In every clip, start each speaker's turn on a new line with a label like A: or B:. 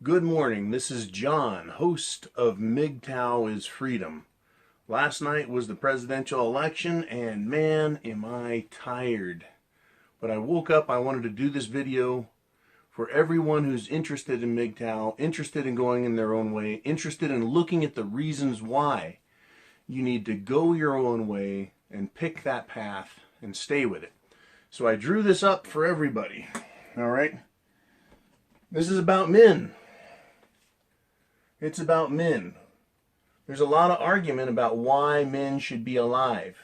A: Good morning, this is John, host of Mgtow is Freedom. Last night was the presidential election and man, am I tired. But I woke up, I wanted to do this video for everyone who's interested in Mgtow, interested in going in their own way, interested in looking at the reasons why you need to go your own way and pick that path and stay with it. So I drew this up for everybody, all right? This is about men. It's about men. There's a lot of argument about why men should be alive.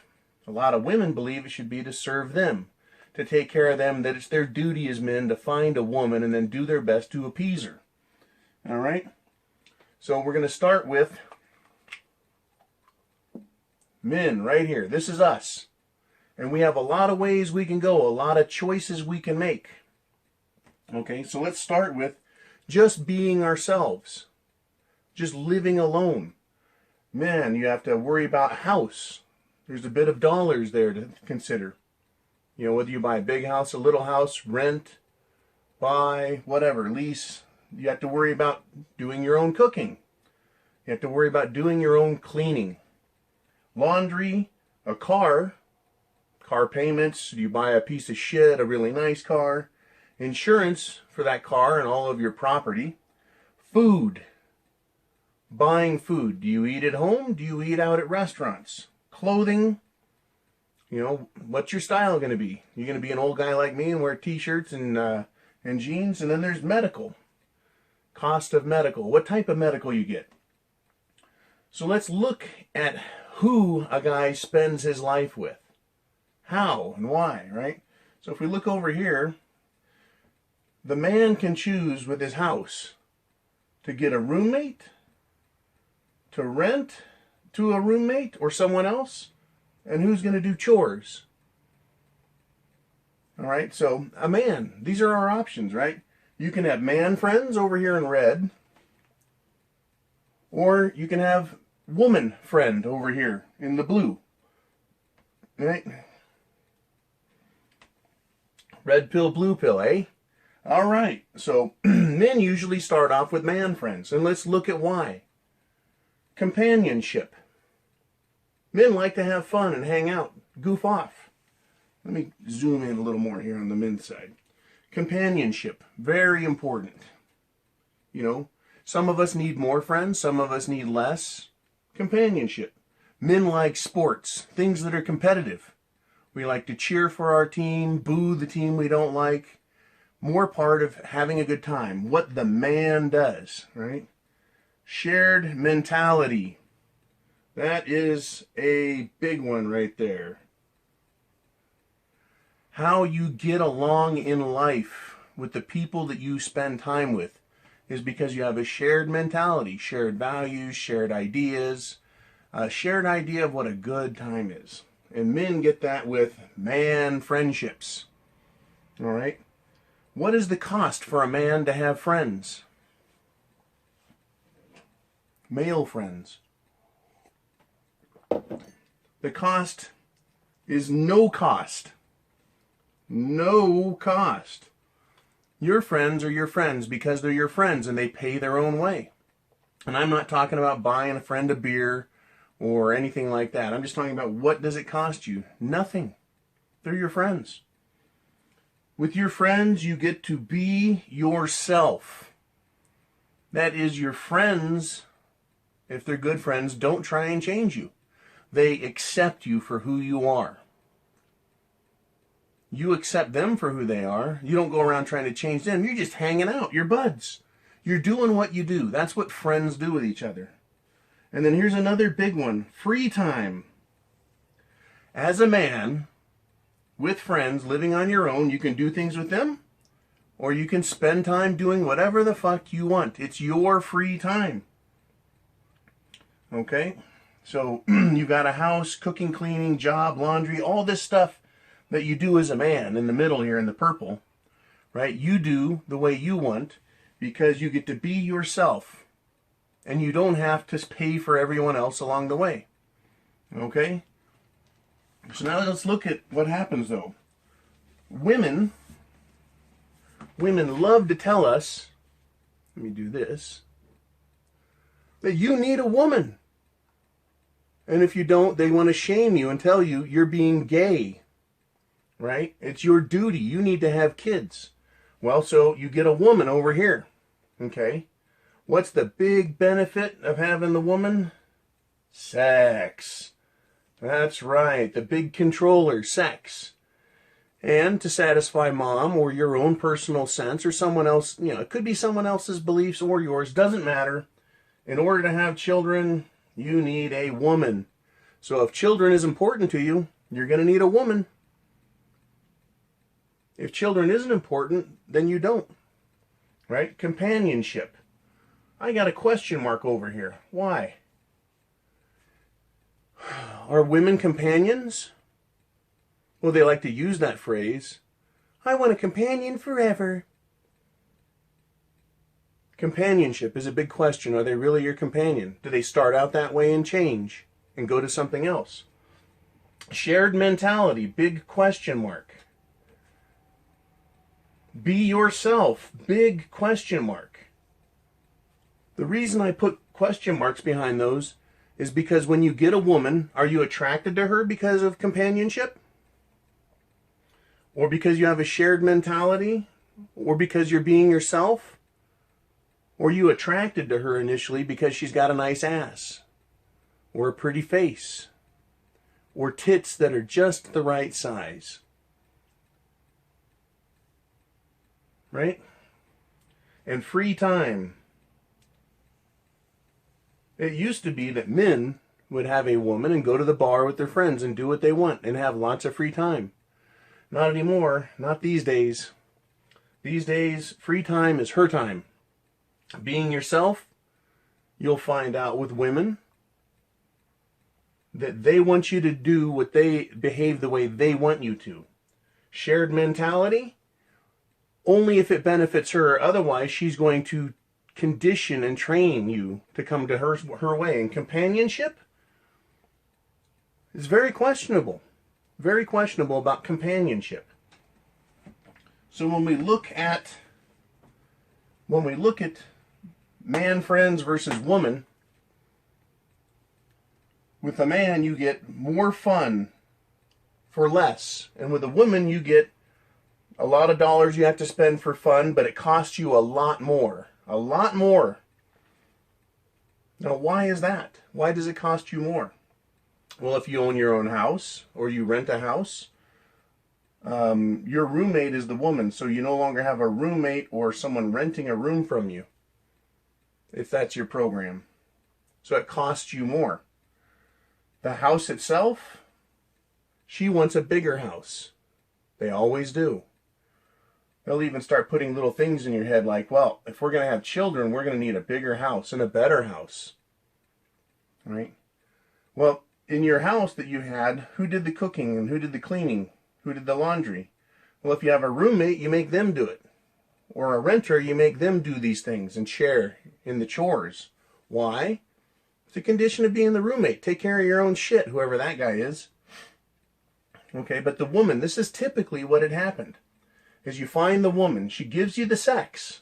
A: A lot of women believe it should be to serve them, to take care of them, that it's their duty as men to find a woman and then do their best to appease her. All right? So we're going to start with men right here. This is us. And we have a lot of ways we can go, a lot of choices we can make. Okay, so let's start with just being ourselves. Just living alone. Man, you have to worry about a house. There's a bit of dollars there to consider. You know, whether you buy a big house, a little house, rent, buy, whatever, lease. You have to worry about doing your own cooking. You have to worry about doing your own cleaning. Laundry, a car payments. You buy a piece of shit, a really nice car. Insurance for that car and all of your property. Food. Buying food. Do you eat at home? Do you eat out at restaurants? Clothing. You know, what's your style going to be? You're going to be an old guy like me and wear t-shirts and jeans. And then there's medical. Cost of medical. What type of medical you get? So let's look at who a guy spends his life with. How and why, right? So if we look over here, the man can choose with his house to get a roommate, to rent to a roommate or someone else, and who's going to do chores. All right, so a man, these are our options, right? You can have man friends over here in red, or you can have woman friend over here in the blue, right? Red pill, blue pill, eh? All right, so men usually start off with man friends, and let's look at why. Companionship. Men like to have fun and hang out, goof off. Let me zoom in a little more here on the men's side. Companionship, very important. You know, some of us need more friends, some of us need less. Companionship. Men like sports, things that are competitive. We like to cheer for our team, boo the team we don't like. More part of having a good time, what the man does, right? Shared mentality. That is a big one right there. How you get along in life with the people that you spend time with is because you have a shared mentality, shared values, shared ideas, a shared idea of what a good time is. And men get that with man friendships. All right? What is the cost for a man to have friends? Male friends. The cost is no cost. No cost. Your friends are your friends because they're your friends and they pay their own way. And I'm not talking about buying a friend a beer or anything like that. I'm just talking about what does it cost you? Nothing. They're your friends. With your friends, you get to be yourself. That is, your friends, if they're good friends, don't try and change you. They accept you for who you are. You accept them for who they are. You don't go around trying to change them. You're just hanging out. You're buds. You're doing what you do. That's what friends do with each other. And then here's another big one. Free time. As a man, with friends, living on your own, you can do things with them, or you can spend time doing whatever the fuck you want. It's your free time. Okay? So you got a house, cooking, cleaning, job, laundry, all this stuff that you do as a man in the middle here in the purple, right? You do the way you want because you get to be yourself and you don't have to pay for everyone else along the way. Okay? So now let's look at what happens though. Women love to tell us let me do this, that you need a woman. And if you don't, they want to shame you and tell you you're being gay, right? It's your duty. You need to have kids. Well, so you get a woman over here, okay? What's the big benefit of having the woman? Sex. That's right, the big controller, sex. And to satisfy mom or your own personal sense or someone else, it could be someone else's beliefs or yours, doesn't matter. In order to have children, you need a woman. So if children is important to you, you're going to need a woman. If children isn't important, then you don't. Right? Companionship. I got a question mark over here. Why? Are women companions? Well, they like to use that phrase. I want a companion forever. Companionship is a big question. Are they really your companion? Do they start out that way and change and go to something else? Shared mentality, big question mark. Be yourself, big question mark. The reason I put question marks behind those is because when you get a woman, are you attracted to her because of companionship? Or because you have a shared mentality? Or because you're being yourself? Or are you attracted to her initially because she's got a nice ass? Or a pretty face? Or tits that are just the right size? Right? And free time. It used to be that men would have a woman and go to the bar with their friends and do what they want and have lots of free time. Not anymore. Not these days. These days, free time is her time. Being yourself, you'll find out with women that they want you to do what they behave the way they want you to. Shared mentality, only if it benefits her. Otherwise, she's going to condition and train you to come to her way. And companionship is very questionable. Very questionable about companionship. So when we look at man friends versus woman, with a man you get more fun for less, and with a woman you get a lot of dollars you have to spend for fun, but it costs you a lot more. A lot more. Now, why is that? Why does it cost you more? Well, if you own your own house or you rent a house, your roommate is the woman, so you no longer have a roommate or someone renting a room from you, if that's your program. So it costs you more. The house itself, she wants a bigger house. They always do. They'll even start putting little things in your head like, well, if we're going to have children, we're going to need a bigger house and a better house. Right? Well, in your house that you had, who did the cooking and who did the cleaning? Who did the laundry? Well, if you have a roommate, you make them do it. Or a renter, you make them do these things and share in the chores. Why? It's a condition of being the roommate. Take care of your own shit, whoever that guy is. Okay, but the woman, this is typically what had happened. Is you find the woman, she gives you the sex.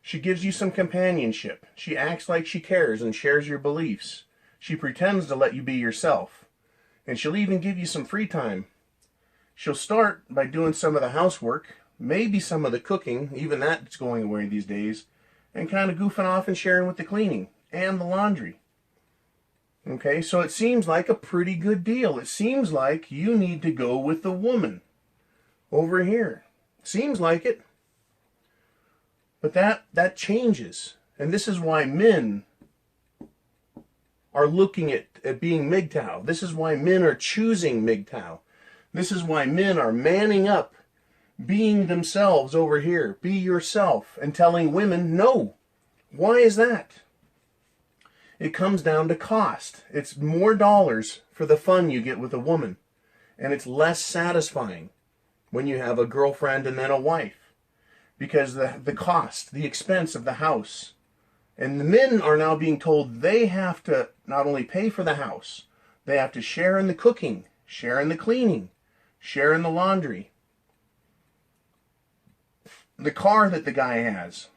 A: She gives you some companionship. She acts like she cares and shares your beliefs. She pretends to let you be yourself. And she'll even give you some free time. She'll start by doing some of the housework, maybe some of the cooking, even that's going away these days, and kind of goofing off and sharing with the cleaning and the laundry. Okay, so it seems like a pretty good deal. It seems like you need to go with the woman over here. Seems like it. But that changes. And this is why men are looking at being Mgtow. This is why men are choosing Mgtow. This is why men are manning up, being themselves over here. Be yourself. And telling women no. Why is that? It comes down to cost. It's more dollars for the fun you get with a woman. And it's less satisfying when you have a girlfriend and then a wife. Because the cost, the expense of the house. And the men are now being told they have to not only pay for the house, they have to share in the cooking, share in the cleaning, share in the laundry. The car that the guy has,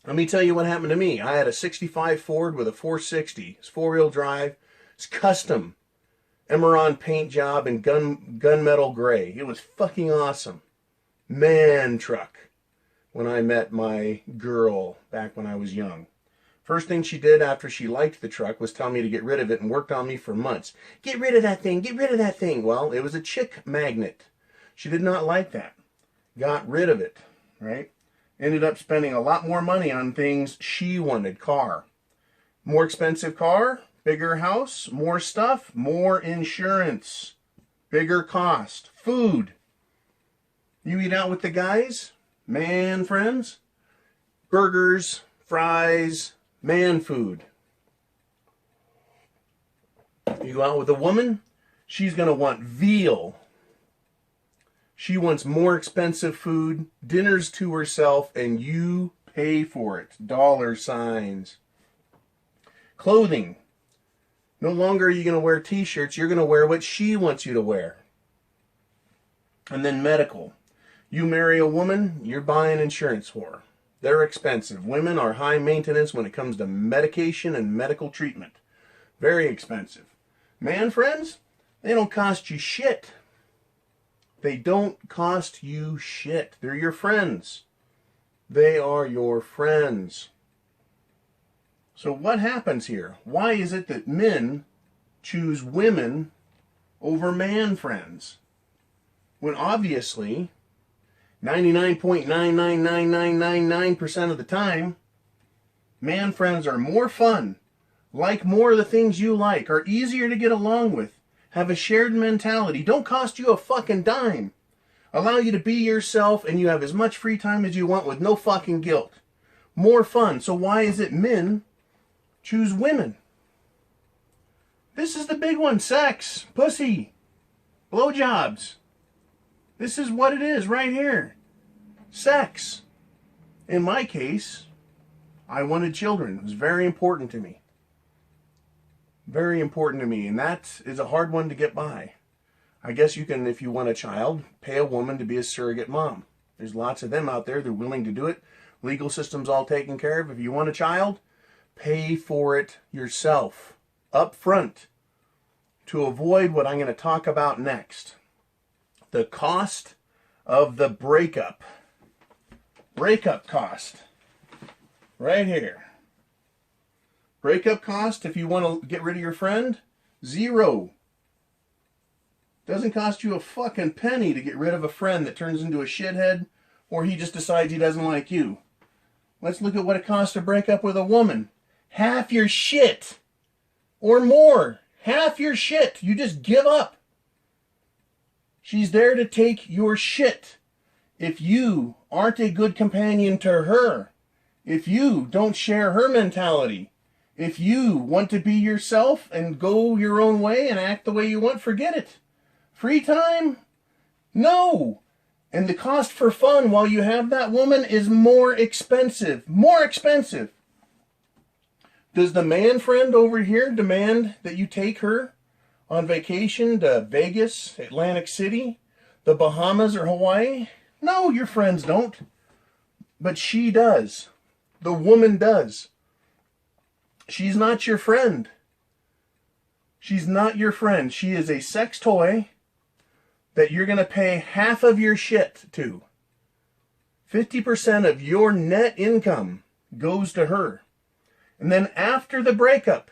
A: Let me tell you what happened to me. I had a 65 Ford with a 460. It's four-wheel drive. It's custom Emerald paint job in gunmetal gray. It was fucking awesome. Man truck. When I met my girl back when I was young. First thing she did after she liked the truck was tell me to get rid of it and worked on me for months. Get rid of that thing. Get rid of that thing. Well, it was a chick magnet. She did not like that. Got rid of it, right? Ended up spending a lot more money on things she wanted. Car. More expensive car, bigger house, more stuff, more insurance, bigger cost. Food. You eat out with the guys, man friends, burgers, fries, man food. You go out with a woman, she's going to want veal. She wants more expensive food, dinners to herself, and you pay for it. Dollar signs. Clothing. No longer are you going to wear t-shirts. You're going to wear what she wants you to wear. And then medical. You marry a woman, you're buying insurance for her. They're expensive. Women are high maintenance when it comes to medication and medical treatment. Very expensive. Man friends, they don't cost you shit. They don't cost you shit. They're your friends. They are your friends. So what happens here? Why is it that men choose women over man friends? When obviously 99.999999% of the time, man friends are more fun, like more of the things you like, are easier to get along with, have a shared mentality, don't cost you a fucking dime, allow you to be yourself, and you have as much free time as you want with no fucking guilt. More fun. So why is it men choose women? This is the big one. Sex, pussy, blowjobs. This is what it is right here. Sex. In my case, I wanted children. It was very important to me. Very important to me. And that is a hard one to get by. I guess you can, if you want a child, pay a woman to be a surrogate mom. There's lots of them out there. They're willing to do it. Legal system's all taken care of. If you want a child, pay for it yourself. Up front. To avoid what I'm going to talk about next. The cost of the breakup. Breakup cost. Right here. Breakup cost, if you want to get rid of your friend, $0. Doesn't cost you a fucking penny to get rid of a friend that turns into a shithead or he just decides he doesn't like you. Let's look at what it costs to break up with a woman. Half your shit. Or more. Half your shit. You just give up. She's there to take your shit. If you aren't a good companion to her, if you don't share her mentality, if you want to be yourself and go your own way and act the way you want, forget it. Free time? No. And the cost for fun while you have that woman is more expensive. More expensive. Does the man friend over here demand that you take her on vacation to Vegas, Atlantic City, the Bahamas, or Hawaii? No, your friends don't. But she does. The woman does. She's not your friend. She's not your friend. She is a sex toy that you're going to pay half of your shit to. 50% of your net income goes to her. And then after the breakup,